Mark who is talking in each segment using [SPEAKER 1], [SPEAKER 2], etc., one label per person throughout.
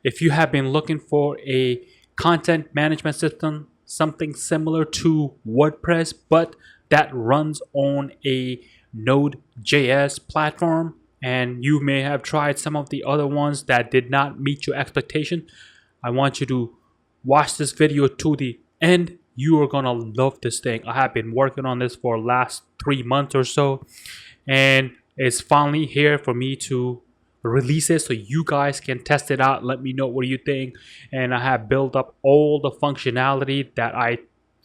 [SPEAKER 1] if you have been looking for a content management system, something similar to WordPress, but that runs on a Node.js platform, and you may have tried some of the other ones that did not meet your expectation, I want you to watch this video to the end. You are gonna love this thing. I have been working on this for the last 3 months or so, and it's finally here for me to release it so you guys can test it out. Let me know what you think. And I have built up all the functionality that I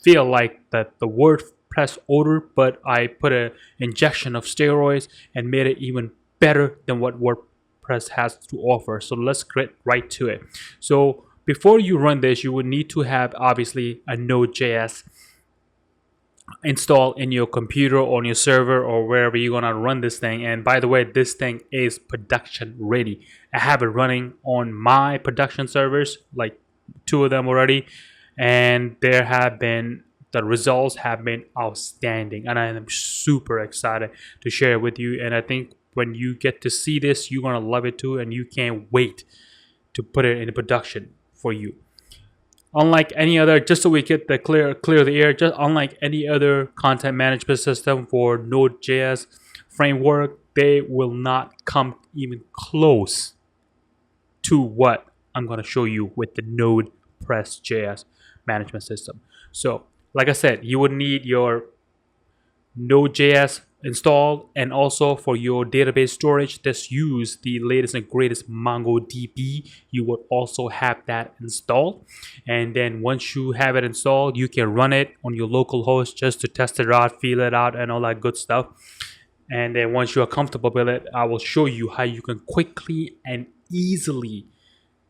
[SPEAKER 1] feel like that the WordPress order, but I put an injection of steroids and made it even better than what WordPress has to offer. So let's get right to it. So before you run this, you would need to have obviously a Node.js install in your computer or on your server or wherever you're gonna run this thing. And by the way, this thing is production ready. I have it running on my production servers, like 2 of them already, and the results have been outstanding, and I am super excited to share it with you. And I think when you get to see this, you're gonna love it too, and you can't wait to put it in production for you. Unlike any other, just so we get the clear the air, just unlike any other content management system for Node.js framework, they will not come even close to what I'm going to show you with the NodePress JS management system. So, like I said, you would need your Node.js installed, and also for your database storage, just use the latest and greatest MongoDB. You would also have that installed, and then once you have it installed, you can run it on your local host just to test it out, feel it out, and all that good stuff. And then once you are comfortable with it, I will show you how you can quickly and easily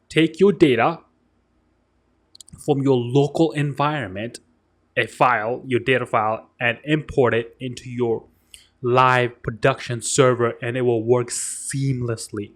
[SPEAKER 1] take your data from your local environment, your data file, and import it into your live production server, and it will work seamlessly.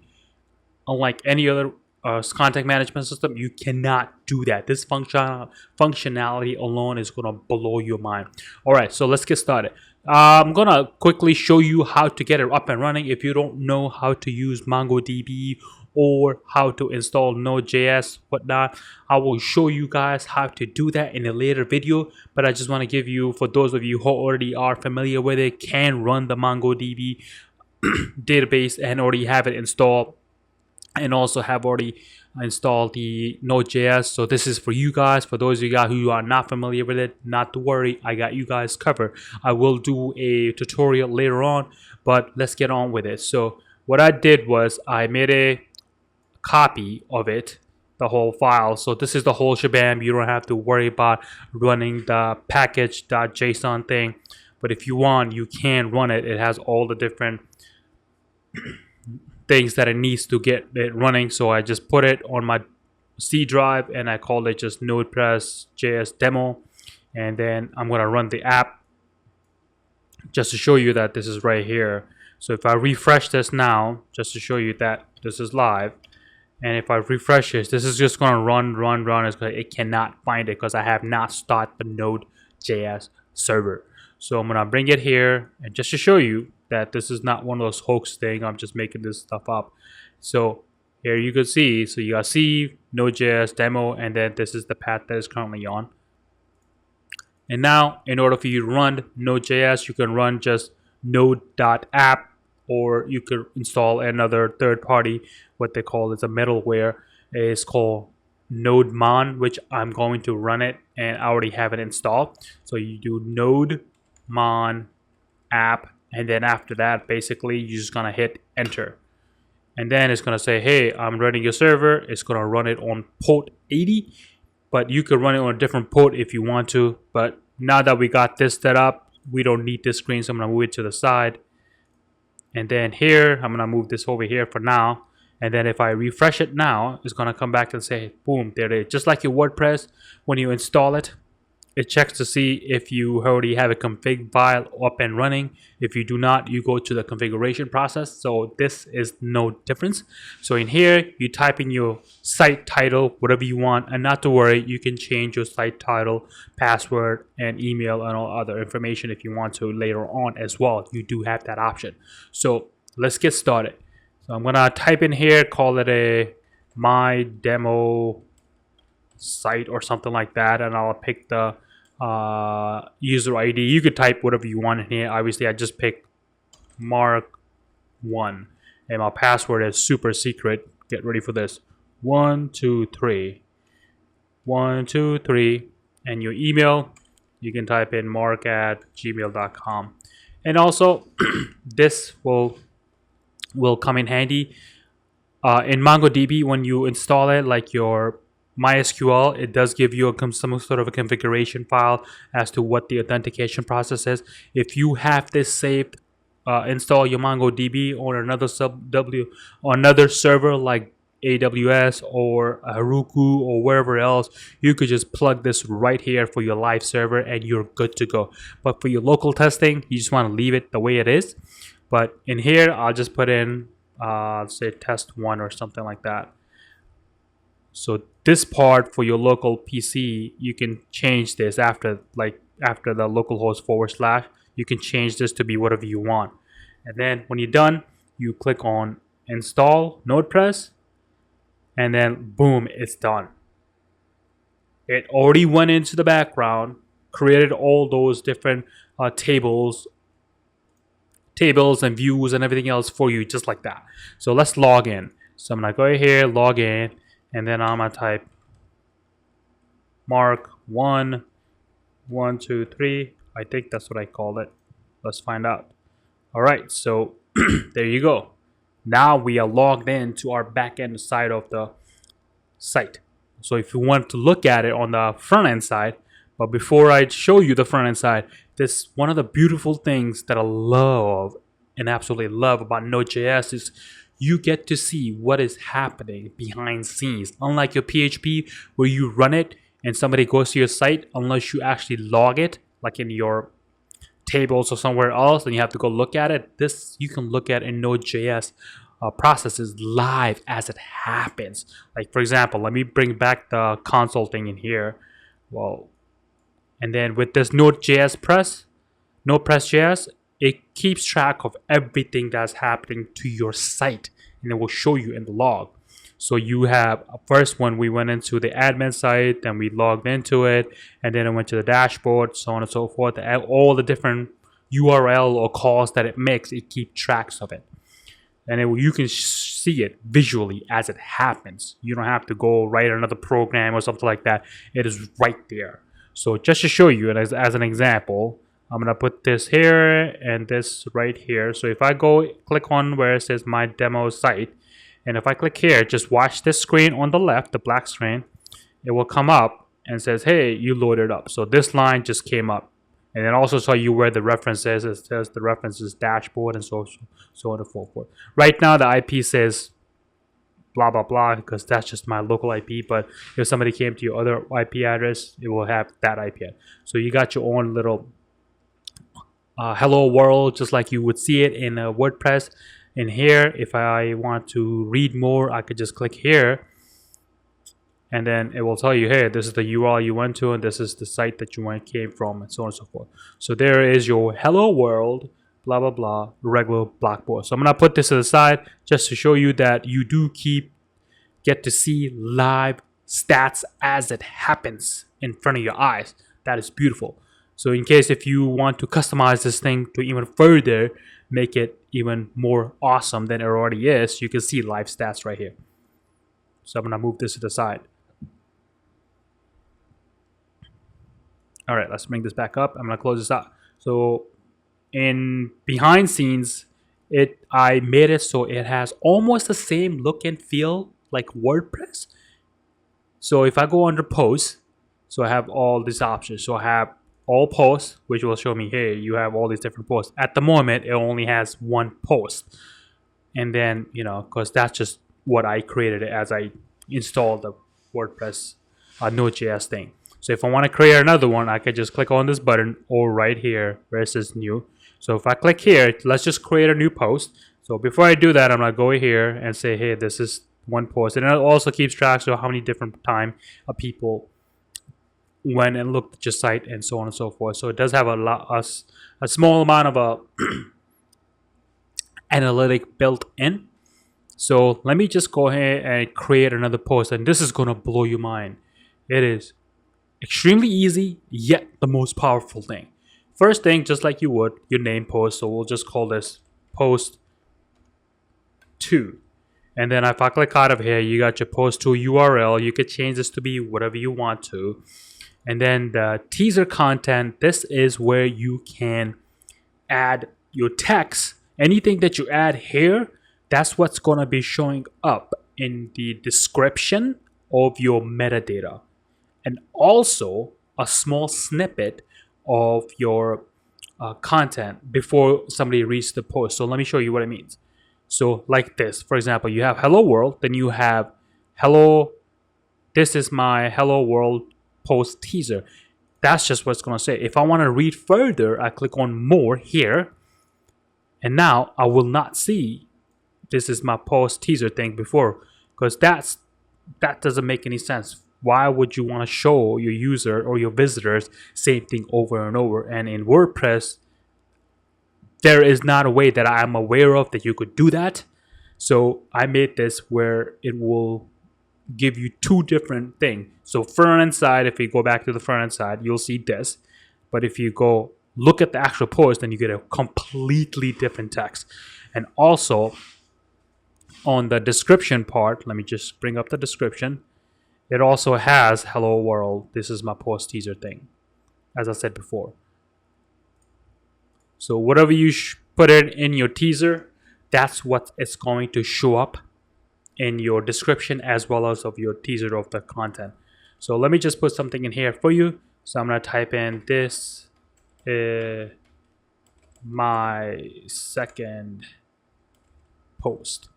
[SPEAKER 1] Unlike any other content management system, you cannot do that. This functionality alone is going to blow your mind. All right, so let's get started. I'm going to quickly show you how to get it up and running. If you don't know how to use MongoDB or how to install Node.js, whatnot, I will show you guys how to do that in a later video. But I just want to give you, for those of you who already are familiar with it, can run the MongoDB database and already have it installed, and also have already installed the Node.js. So this is for you guys. For those of you guys who are not familiar with it, not to worry, I got you guys covered. I will do a tutorial later on, but let's get on with it. So what I did was I made a copy of it, the whole file. So this is the whole shebang. You don't have to worry about running the package.json thing, but if you want, you can run it. It has all the different things that it needs to get it running. So I just put it on my C drive and I called it just NodePress JS demo, and then I'm gonna run the app just to show you that this is right here. So if I refresh this now, just to show you that this is live, and if I refresh this is just gonna run. It cannot find it because I have not started the Node.js server. So I'm gonna bring it here, and just to show you that this is not one of those hoax things, I'm just making this stuff up. So here you can see, so you got C, Node.js demo, and then this is the path that is currently on. And now, in order for you to run Node.js, you can run just node.app, or you could install another third-party, what they call is a middleware. It's called NodeMon, which I'm going to run it, and I already have it installed. So you do NodeMon app, and then after that, basically, you're just gonna hit enter, and then it's gonna say, "Hey, I'm running your server." It's gonna run it on port 80, but you could run it on a different port if you want to. But now that we got this set up, we don't need this screen, so I'm gonna move it to the side. And then here, I'm gonna move this over here for now. And then if I refresh it now, it's gonna come back and say, boom, there it is. Just like your WordPress, when you install it, it checks to see if you already have a config file up and running. If you do not, you go to the configuration process. So this is no difference. So in here, you type in your site title, whatever you want, and not to worry, you can change your site title, password, and email, and all other information if you want to later on as well. You do have that option. So let's get started. So I'm gonna type in here, call it a my demo site or something like that, and I'll pick the user ID. You could type whatever you want in here. Obviously, I just picked Mark1, and my password is super secret. Get ready for this. 123 123, and your email, you can type in mark@gmail.com. And also this will come in handy in MongoDB when you install it, like your MySQL. It does give you some sort of a configuration file as to what the authentication process is. If you have this saved, install your MongoDB on another server like AWS or Heroku or wherever else, you could just plug this right here for your live server and you're good to go. But for your local testing, you just want to leave it the way it is. But in here, I'll just put in say test 1 or something like that. So this part for your local PC, you can change this after the localhost /. You can change this to be whatever you want. And then when you're done, you click on install NodePress, and then boom, it's done. It already went into the background, created all those different tables and views and everything else for you, just like that. So let's log in. So I'm gonna go here, log in, and then I'm gonna type Mark1 123. I think that's what I called it. Let's find out. All right, so there you go. Now we are logged in to our back-end side of the site. So if you want to look at it on the front-end side, but before I show you the front-end side, this one of the beautiful things that I love and absolutely love about Node.js is you get to see what is happening behind scenes. Unlike your PHP where you run it and somebody goes to your site, unless you actually log it, like in your tables or somewhere else, and you have to go look at it. This you can look at in Node.js processes live as it happens. Like for example, let me bring back the console thing in here. Well, and then with this NodePress JS, it keeps track of everything that's happening to your site, and it will show you in the log. So you have first when we went into the admin site, then we logged into it, and then I went to the dashboard, so on and so forth. All the different URL or calls that it makes, it keeps tracks of it. And you can see it visually as it happens. You don't have to go write another program or something like that. It is right there. So just to show you, and as an example, I'm going to put this here and this right here. So if I go click on where it says my demo site, and if I click here, just watch this screen on the left, the black screen, it will come up and says, hey, you loaded up. So this line just came up. And then also show you where the reference is. It says the reference is dashboard and so on and so forth. Right now, the IP says blah, blah, blah, because that's just my local IP. But if somebody came to your other IP address, it will have that IP address. So you got your own little hello world, just like you would see it in WordPress. In here, if I want to read more, I could just click here. And then it will tell you, hey, this is the URL you went to, and this is the site that you came from, and so on and so forth. So there is your hello world, blah, blah, blah, regular blackboard. So I'm going to put this to the side just to show you that you do get to see live stats as it happens in front of your eyes. That is beautiful. So in case if you want to customize this thing to even further make it even more awesome than it already is, you can see live stats right here. So I'm going to move this to the side. All right, let's bring this back up. I'm going to close this out. So in behind scenes, I made it so it has almost the same look and feel like WordPress. So if I go under posts, so I have all these options. So I have all posts, which will show me, hey, you have all these different posts. At the moment, it only has one post. And then, because that's just what I created as I installed the WordPress Node.js thing. So if I want to create another one, I could just click on this button or right here where it says new. So if I click here, let's just create a new post. So before I do that, I'm going to go here and say, hey, this is one post. And it also keeps track of how many different time people went and looked at your site and so on and so forth. So it does have a small amount of analytic built in. So let me just go ahead and create another post, and this is gonna blow your mind. It is extremely easy, yet the most powerful thing. First thing, just like you would your name post, so we'll just call this post 2. And then if I click out of here, you got your post 2 URL. You could change this to be whatever you want to. And then the teaser content, this is where you can add your text. Anything that you add here, that's what's going to be showing up in the description of your metadata. And also a small snippet of your content before somebody reads the post. So let me show you what it means. So like this, for example, you have hello world, then you have hello, this is my hello world post teaser. That's just what it's going to say. If I want to read further, I click on more here. And now I will not see this is my post teaser thing before, because that doesn't make any sense. Why would you want to show your user or your visitors same thing over and over? And in WordPress, there is not a way that I'm aware of that you could do that. So I made this where it will give you two different things. So front end side, if you go back to the front end side, you'll see this. But if you go look at the actual post, then you get a completely different text. And also on the description part, let me just bring up the description. It also has hello world. This is my post teaser thing, as I said before. So whatever you put it in your teaser, that's what it's going to show up in your description as well as of your teaser of the content. So let me just put something in here for you. So I'm going to type in this my second post.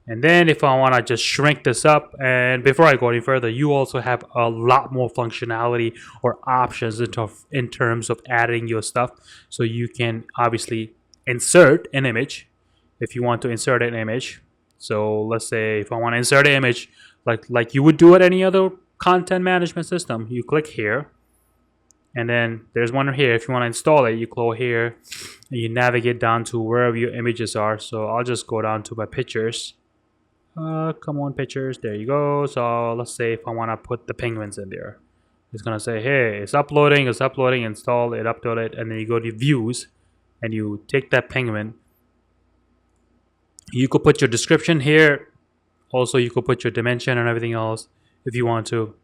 [SPEAKER 1] And then if I want to just shrink this up, and before I go any further, you also have a lot more functionality or options in terms of adding your stuff. So you can obviously insert an image if you want to insert an image. So let's say if I want to insert an image like you would do at any other content management system, you click here. And then there's one here. If you want to install it, you click here and you navigate down to wherever your images are. So I'll just go down to my pictures. Come on, pictures. There you go. So let's say if I want to put the penguins in there, it's going to say, hey, it's uploading, install it, upload it. And then you go to views and you take that penguin. You could put your description here. Also, you could put your dimension and everything else if you want to.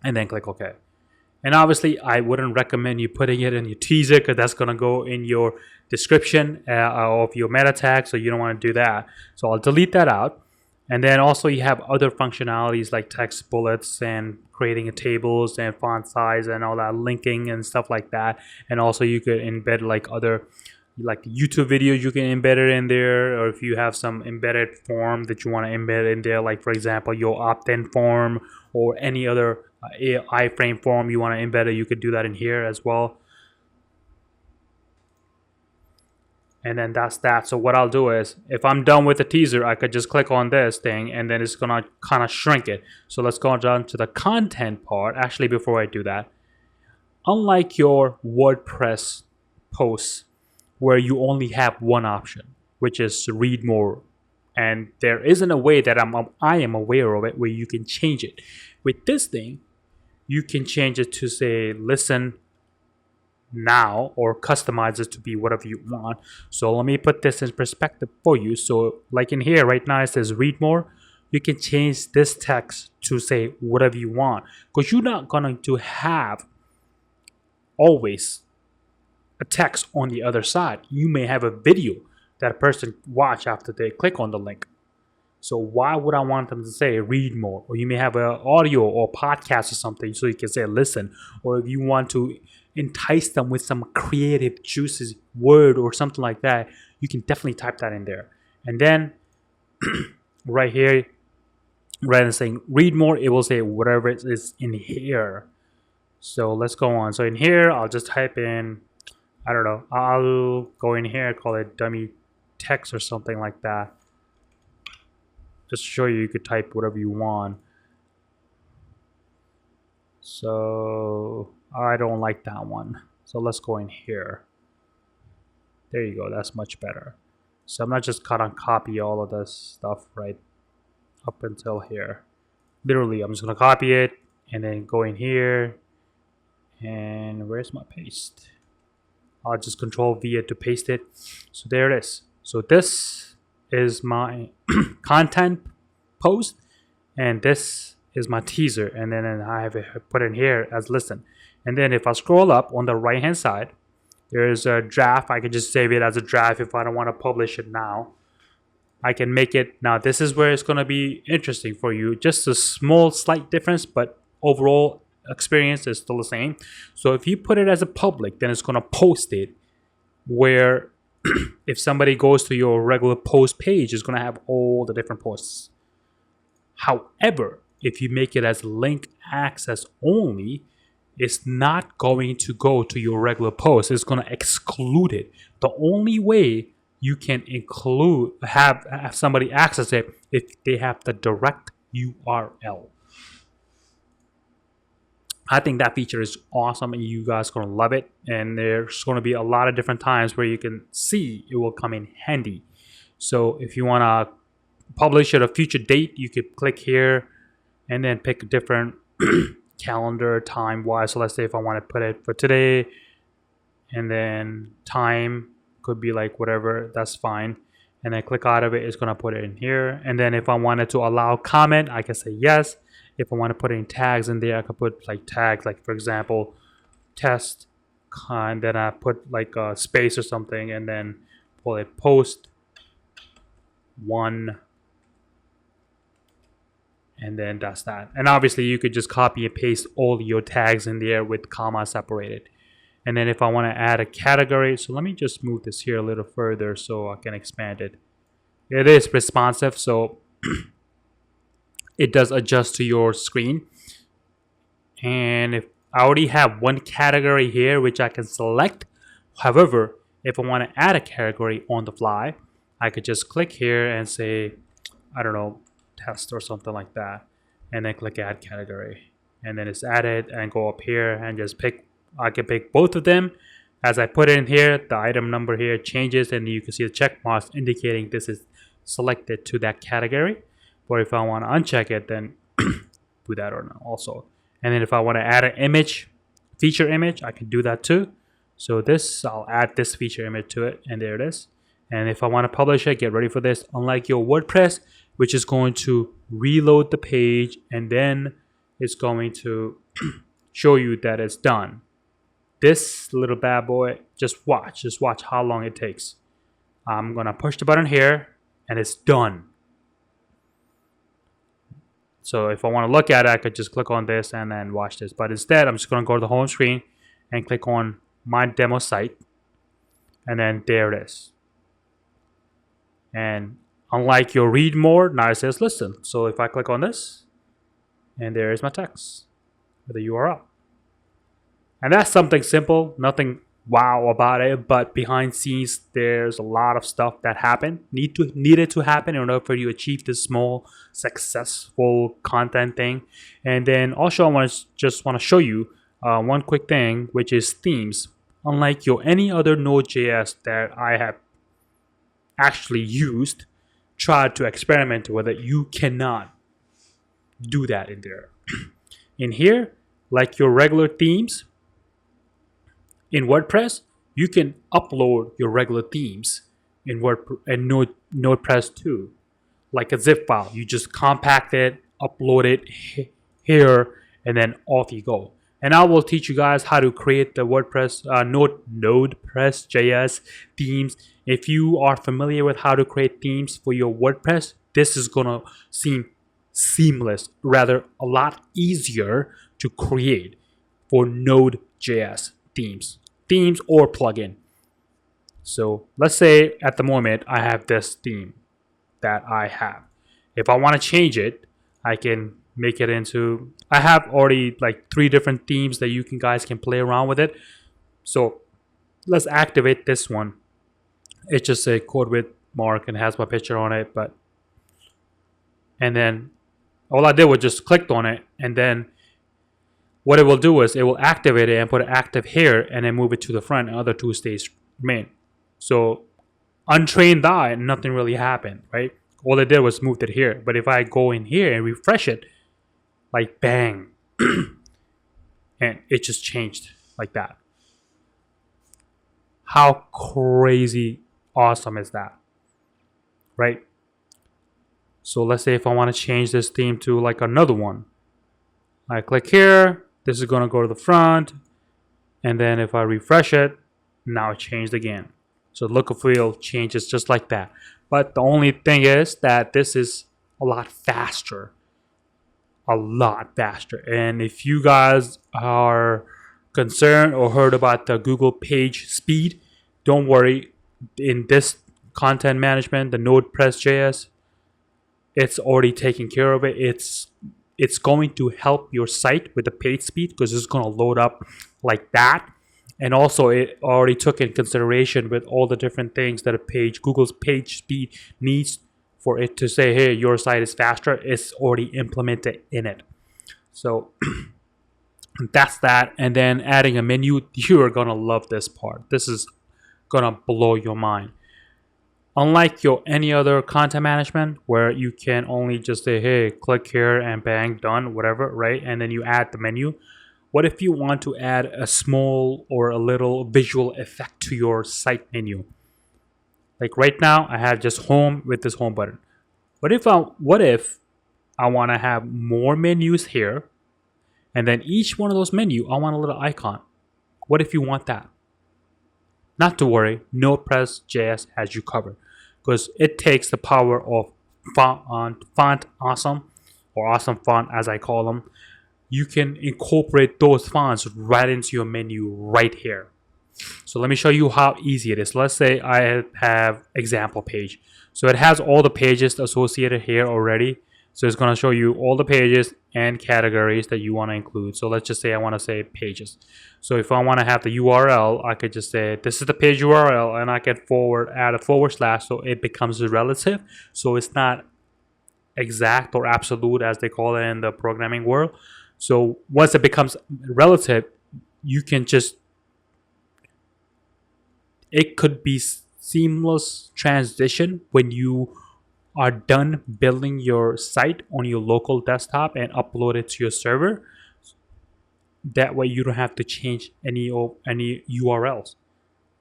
[SPEAKER 1] And then click OK. And obviously, I wouldn't recommend you putting it in your teaser because that's going to go in your description of your meta tag. So you don't want to do that. So I'll delete that out. And then also you have other functionalities like text bullets and creating tables and font size and all that, linking and stuff like that. And also you could embed like other like YouTube videos, you can embed it in there. Or if you have some embedded form that you want to embed in there, like for example, your opt-in form or any other iframe form you want to embed it, you could do that in here as well. And then that's that. So what I'll do is, if I'm done with the teaser, I could just click on this thing and then it's gonna kind of shrink it. So let's go down to the content part. Actually, before I do that, unlike your WordPress posts where you only have one option, which is read more, and there isn't a way that I am aware of it where you can change it. With this thing, you can change it to say listen now or customize it to be whatever you want. So let me put this in perspective for you. So like in here right now it says read more. You can change this text to say whatever you want, because you're not going to have always a text on the other side. You may have a video that a person watch after they click on the link. So why would I want them to say read more? Or you may have an audio or podcast or something so you can say listen. Or if you want to entice them with some creative juicy word or something like that, you can definitely type that in there. And then right here, rather than saying read more, it will say whatever it is in here. So let's go on. So in here, I'll just type in, I don't know, I'll go in here, call it dummy text or something like that. Just to show you, you could type whatever you want. So I don't like that one. So let's go in here. There you go. That's much better. So I'm not just gonna copy all of this stuff right up until here. Literally, I'm just gonna copy it and then go in here. And where's my paste? I'll just control V it to paste it. So there it is. So this is my content post, and this is my teaser, and then I have it put in here as listen. And then if I scroll up on the right hand side, there's a draft. I can just save it as a draft if I don't want to publish it now. I can make it now. This is where it's going to be interesting for you. Just a small slight difference, but overall experience is still the same. So if you put it as a public, then it's going to post it where if somebody goes to your regular post page, it's going to have all the different posts. However, if you make it as link access only, it's not going to go to your regular post. It's going to exclude it. The only way you can have somebody access it if they have the direct URL. I think that feature is awesome and you guys are going to love it. And there's going to be a lot of different times where you can see it will come in handy. So if you want to publish at a future date, you could click here and then pick a different calendar time wise. So let's say if I want to put it for today, and then time could be like whatever, that's fine. And then click out of it, it's going to put it in here. And then if I wanted to allow comment, I can say yes. If I want to put in tags in there, I could put like tags, like for example, test, and then I put like a space or something, and then pull it post 1. And then that's that. And obviously you could just copy and paste all your tags in there with comma separated. And then if I want to add a category, so let me just move this here a little further so I can expand it. It is responsive, so it does adjust to your screen. And if I already have one category here which I can select. However, if I want to add a category on the fly, I could just click here and say, I don't know, test or something like that, and then click add category, and then it's added, and go up here and just pick. I can pick both of them. As I put it in here, the item number here changes, and you can see the check marks indicating this is selected to that category. Or if I want to uncheck it, then do that or not also. And then if I want to add an image, feature image, I can do that too. So this, I'll add this feature image to it, and there it is. And if I want to publish it, get ready for this. Unlike your WordPress, which is going to reload the page and then it's going to show you that it's done. This little bad boy, just watch how long it takes. I'm gonna push the button here and it's done. So if I want to look at it, I could just click on this and then watch this. But instead, I'm just gonna go to the home screen and click on my demo site, and then there it is. And unlike your read more, now it says listen. So if I click on this, and there is my text with the URL. And that's something simple, nothing wow about it, but behind scenes, there's a lot of stuff that needed to happen in order for you to achieve this small, successful content thing. And then also I just want to show you one quick thing, which is themes. Unlike any other Node.js that I have actually used, tried to experiment with it, you cannot do that in there. In here, like your regular themes in WordPress, you can upload your regular themes in NodePress too, like a zip file. You just compact it, upload it here, and then off you go. And I will teach you guys how to create the WordPress NodePress JS themes. If you are familiar with how to create themes for your WordPress, this is gonna seem seamless, rather a lot easier to create for Node.js themes or plugin. So let's say at the moment I have this theme that I have. If I want to change it, I can make it into, I have already like 3 different themes that you guys can play around with it. So let's activate this one. It's just a code with mark and has my picture on it, and then all I did was just clicked on it, and then what it will do is it will activate it and put it active here and then move it to the front, and other 2 stays remain. So untrained eye, nothing really happened, right? All it did was moved it here. But if I go in here and refresh it, like bang, and it just changed like that. How crazy awesome is that, right? So let's say if I want to change this theme to like another one, I click here, this is going to go to the front, and then if I refresh it, now it changed again. So look and feel changes just like that. But the only thing is that this is a lot faster. A lot faster. And if you guys are concerned or heard about the Google page speed, don't worry. In this content management, the NodePress JS, it's already taking care of it. It's going to help your site with the page speed because it's going to load up like that. And also it already took in consideration with all the different things that Google's page speed needs for it to say, hey, your site is faster. It's already implemented in it. So that's that. And then adding a menu, you are going to love this part. This is going to blow your mind. Unlike any other content management where you can only just say, hey, click here and bang, done, whatever, right? And then you add the menu. What if you want to add a small or a little visual effect to your site menu? Like right now, I have just home with this home button. What if I want to have more menus here, and then each one of those menus, I want a little icon? What if you want that? Not to worry, NodePress JS has you covered because it takes the power of font awesome, or awesome font as I call them. You can incorporate those fonts right into your menu right here. So let me show you how easy it is. Let's say I have example page. So it has all the pages associated here already. So it's going to show you all the pages and categories that you want to include. So let's just say I want to say pages. So if I want to have the URL, I could just say this is the page URL, and I can add a forward slash so it becomes relative. So it's not exact or absolute as they call it in the programming world. So once it becomes relative, you can just, it could be seamless transition when you are done building your site on your local desktop and upload it to your server. That way you don't have to change any URLs.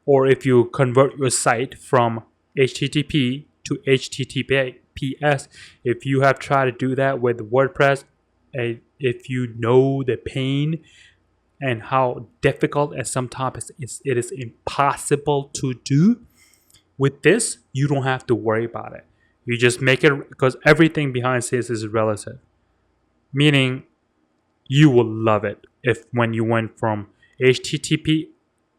[SPEAKER 1] Or if you convert your site from HTTP to HTTPS, if you have tried to do that with WordPress, if you know the pain and how difficult and sometimes it is impossible to do, with this, you don't have to worry about it. You just make it, because everything behind this is relative. Meaning, you will love it if when you went from HTTP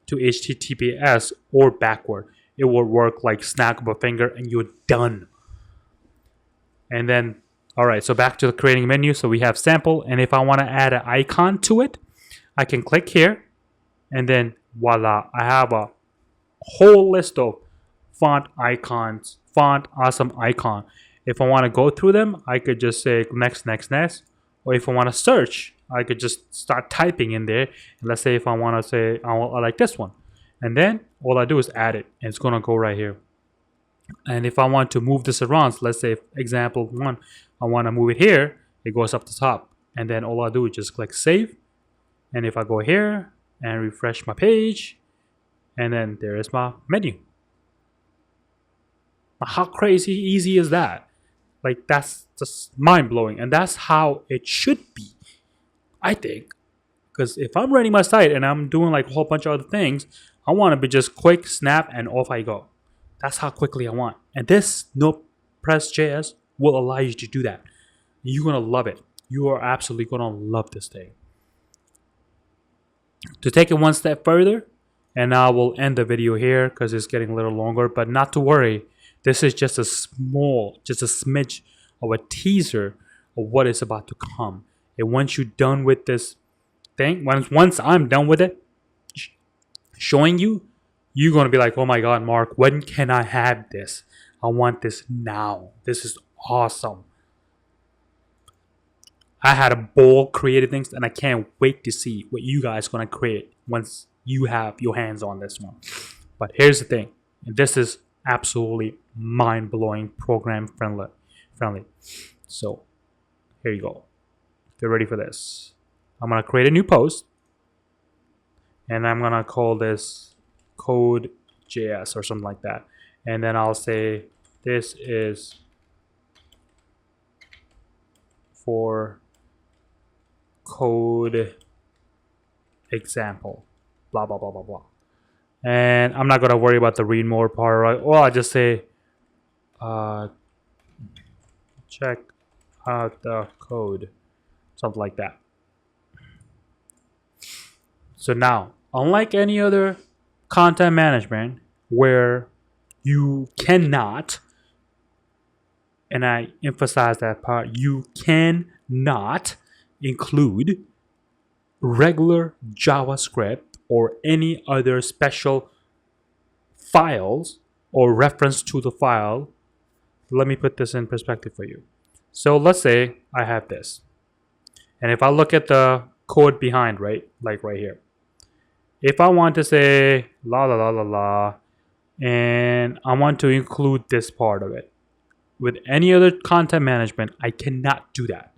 [SPEAKER 1] to HTTPS or backward. It will work like snap of a finger and you're done. And then, all right, so back to the creating menu. So we have sample, and if I want to add an icon to it, I can click here, and then voila, I have a whole list of font icons, font awesome icon. If I want to go through them, I could just say next, next, next. Or if I want to search, I could just start typing in there. And let's say if I want to say, I like this one. And then all I do is add it, and it's going to go right here. And if I want to move this around, so let's say example 1, I want to move it here, it goes up the top. And then all I do is just click save. And if I go here and refresh my page, and then there is my menu. How crazy easy is that? Like, that's just mind-blowing. And that's how it should be, I think. Because if I'm running my site and I'm doing like a whole bunch of other things, I want to be just quick, snap, and off I go. That's how quickly I want. And this NodePress JS will allow you to do that. You're going to love it. You are absolutely going to love this thing. To take it one step further, and I will end the video here because it's getting a little longer, but not to worry. This is just a smidge of a teaser of what is about to come. And once you're done with this thing, once I'm done with it, showing you, you're going to be like, oh my God, Mark, when can I have this? I want this now. This is awesome. I had a ball creating things, and I can't wait to see what you guys are going to create once you have your hands on this one. But here's the thing, and this is absolutely mind-blowing, program friendly. So here you go. Get ready for this. I'm gonna create a new post, and I'm gonna call this code JS or something like that. And then I'll say this is for code example, blah blah blah blah blah. And I'm not gonna worry about the read more part, right? Or I'll just say check out the code, something like that. So now, unlike any other content management where you cannot, and I emphasize that part, you cannot include regular JavaScript or any other special files or reference to the file. Let me put this in perspective for you. So let's say I have this, and if I look at the code behind, right, like right here, if I want to say la la la la la, and I want to include this part of it, with any other content management, I cannot do that.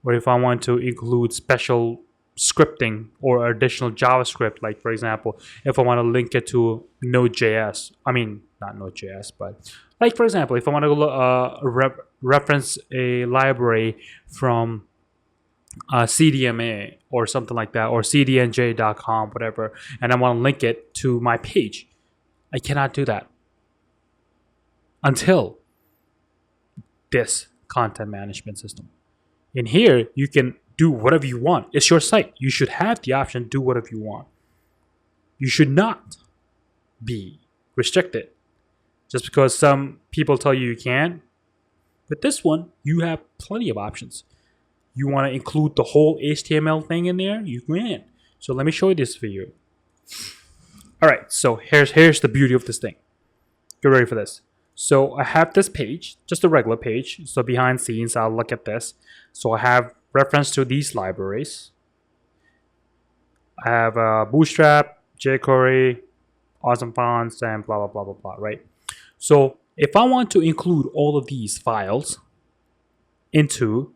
[SPEAKER 1] Or if I want to include special scripting or additional JavaScript, like for example, if I want to link it to Node.js, I mean, not Node.js, but like for example, if I want to reference a library from CDMA or something like that, or cdnj.com, whatever, and I want to link it to my page, I cannot do that until this content management system. In here, you can do whatever you want. It's your site. You should have the option to do whatever you want. You should not be restricted just because some people tell you can't. With this one, you have plenty of options. You want to include the whole HTML thing in there? You can. So let me show you this for you. All right, so here's the beauty of this thing. Get ready for this. So I have this page, just a regular page. So behind scenes, I'll look at this. So I have reference to these libraries. I have Bootstrap, jQuery, awesome fonts, and blah, blah, blah, blah, blah, right? So if I want to include all of these files into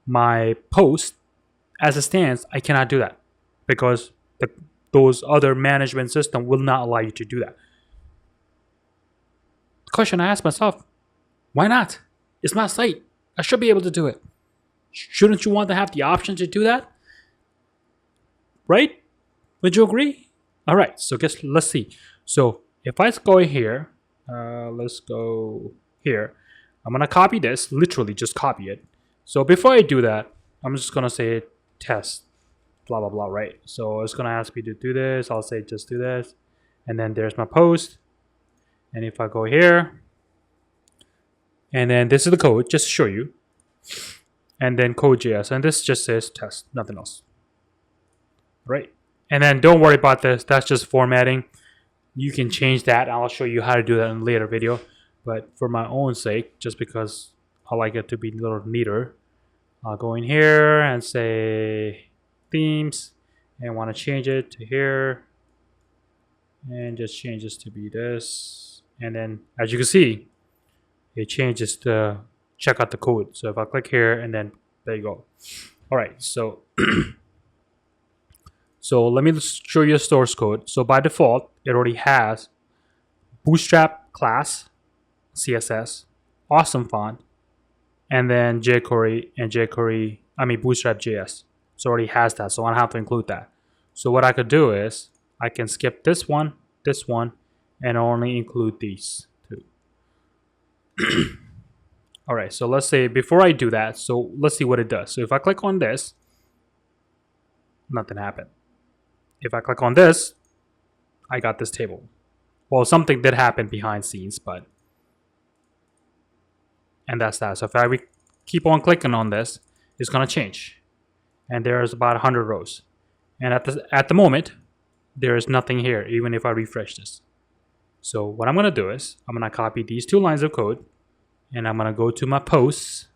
[SPEAKER 1] my post, as it stands, I cannot do that because those other management system will not allow you to do that. The question I ask myself, why not? It's my site. I should be able to do it. Shouldn't you want to have the option to do that? Right? Would you agree? All right, so let's see. So if I go here, let's go here. I'm gonna copy this, literally just copy it. So before I do that, I'm just gonna say test, blah, blah, blah, right? So it's gonna ask me to do this. I'll say just do this. And then there's my post. And if I go here, and then this is the code, just to show you. And then code.js, and this just says test, nothing else. Right? And then don't worry about this. That's just formatting. You can change that. I'll show you how to do that in a later video. But for my own sake, just because I like it to be a little neater, I'll go in here and say themes, and want to change it to here, and just change this to be this. And then as you can see, it changes to check out the code. So if I click here, and then there you go. All right, so so let me show you a source code. So by default, it already has Bootstrap class, CSS, awesome font, and then jQuery and Bootstrap JS. So it already has that, so I don't have to include that. So what I could do is I can skip this one, and only include these two. All right, so let's say before I do that, so let's see what it does. So if I click on this, nothing happened. If I click on this, I got this table. Well, something did happen behind scenes, and that's that. So if I keep on clicking on this, it's gonna change. And there's about 100 rows. And at the moment, there is nothing here, even if I refresh this. So what I'm gonna do is, I'm gonna copy these 2 lines of code, and I'm gonna go to my posts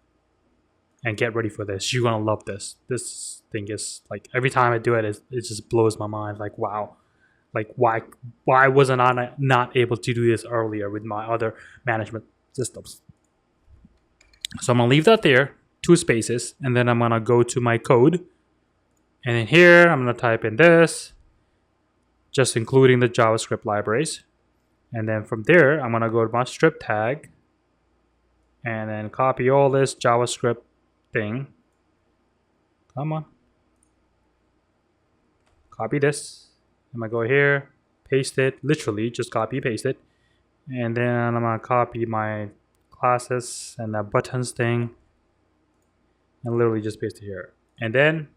[SPEAKER 1] and get ready for this. You're gonna love this. This thing is like, every time I do it, it just blows my mind. Like, wow, Like why wasn't I not able to do this earlier with my other management systems? So I'm gonna leave that there, 2 spaces, and then I'm gonna go to my code, and in here I'm gonna type in this, just including the JavaScript libraries, and then from there I'm gonna go to my strip tag, and then copy all this JavaScript thing. Come on, copy this. I'm gonna go here, paste it, literally just copy paste it, and then I'm gonna copy my classes and that buttons thing and literally just paste it here. And then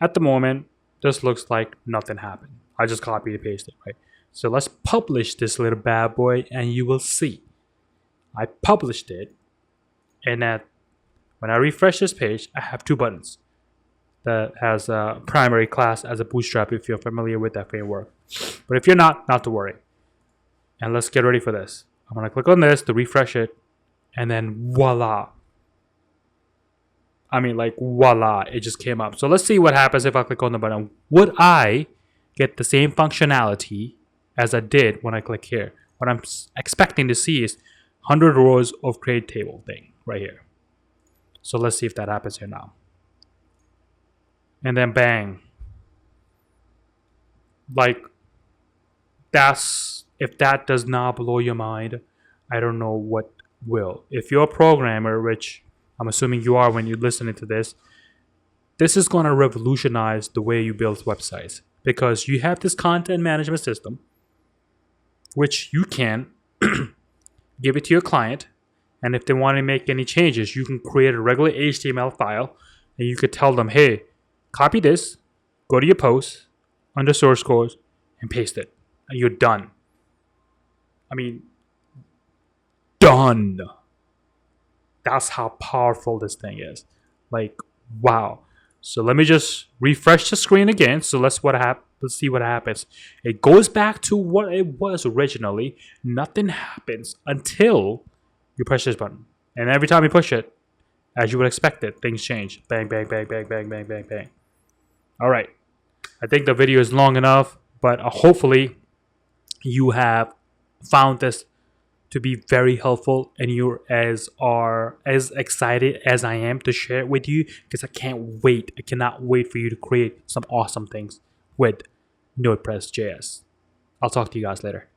[SPEAKER 1] at the moment this looks like nothing happened. I just copied and pasted, right? So let's publish this little bad boy and you will see. I published it, and when I refresh this page, I have 2 buttons that has a primary class as a bootstrap if you're familiar with that framework. But if you're not to worry. And let's get ready for this. I'm gonna click on this to refresh it, and then voila. I mean, like voila, it just came up. So let's see what happens if I click on the button. Would I get the same functionality as I did when I click here? What I'm expecting to see is 100 rows of create table thing right here. So let's see if that happens here now. And then bang. Like, if that does not blow your mind, I don't know what will. If you're a programmer, which I'm assuming you are when you're listening to this is going to revolutionize the way you build websites, because you have this content management system, which you can give it to your client, and if they want to make any changes, you can create a regular HTML file, and you could tell them, hey, copy this, go to your post, under source code, and paste it, and you're done. I mean, done. That's how powerful this thing is. Like, wow. So let me just refresh the screen again. So let's see what happens. It goes back to what it was originally. Nothing happens until you push this button. And every time you push it, as you would expect it, things change. Bang, bang, bang, bang, bang, bang, bang, bang. All right. I think the video is long enough, but hopefully you have found this to be very helpful, and you're as excited as I am to share it with you, because I cannot wait for you to create some awesome things with NodePress JS. I'll talk to you guys later.